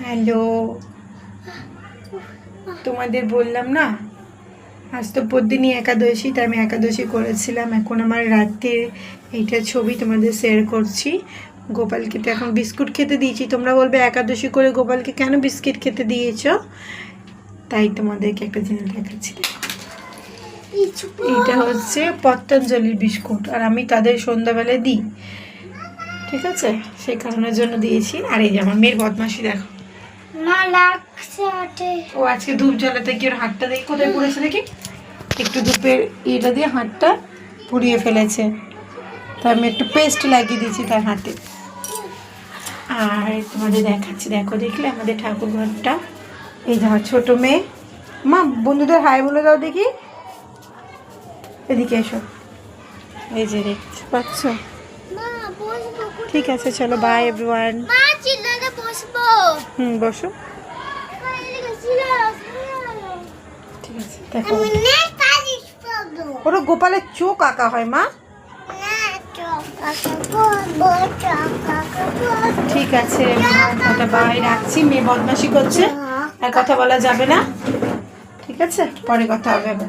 Hello, তোমাদের বললাম না আজ তো পরদিনই একাদশী, তাই আমি একাদশী করেছিলাম। এখন আমার রাতের এইটা ছবি তোমাদের শেয়ার করছি। গোপালকে তো এখন বিস্কুট খেতে দিয়েছি। তোমরা বলবে একাদশী করে গোপালকে কেন বিস্কিট খেতে দিয়েছো, তাই তোমাদেরকে একটা জিনিস দেখাচ্ছি। এটা হচ্ছে পতঞ্জলির বিস্কুট, আর আমি তাদের সন্ধ্যাবেলায় দিই, ঠিক আছে, সেই কারণের জন্য দিয়েছি। আর এই যে আমার মেয়ের বদমাশি দেখো, ও আজকে ধূপ জ্বালাতে গিয়ে ওর হাতটা দেখি কোথায় পড়েছে, দেখি একটু ধূপের এটা দিয়ে হাতটা পুড়িয়ে ফেলেছে, তাই আমি একটু পেস্ট লাগিয়ে দিয়েছি তার হাতে। আর তোমাদের দেখাচ্ছি, দেখো দেখলে আমাদের ঠাকুর ঘরটা। এই যে আমার ছোটো মেয়ে, মা বন্ধুদের হাই বলে দাও দেখি, এদিকে এসো। এই যে দেখতে পাচ্ছ, ঠিক আছে চলো বাই এভরিওয়ান। বসো, ঠিক আছে। দেখো ওরা গোপালের চোখ আঁকা হয় মা, ঠিক আছে বাই, রাখছি। মেয়ে বদমাশি করছে, আর কথা বলা যাবে না, ঠিক আছে, পরে কথা হবে।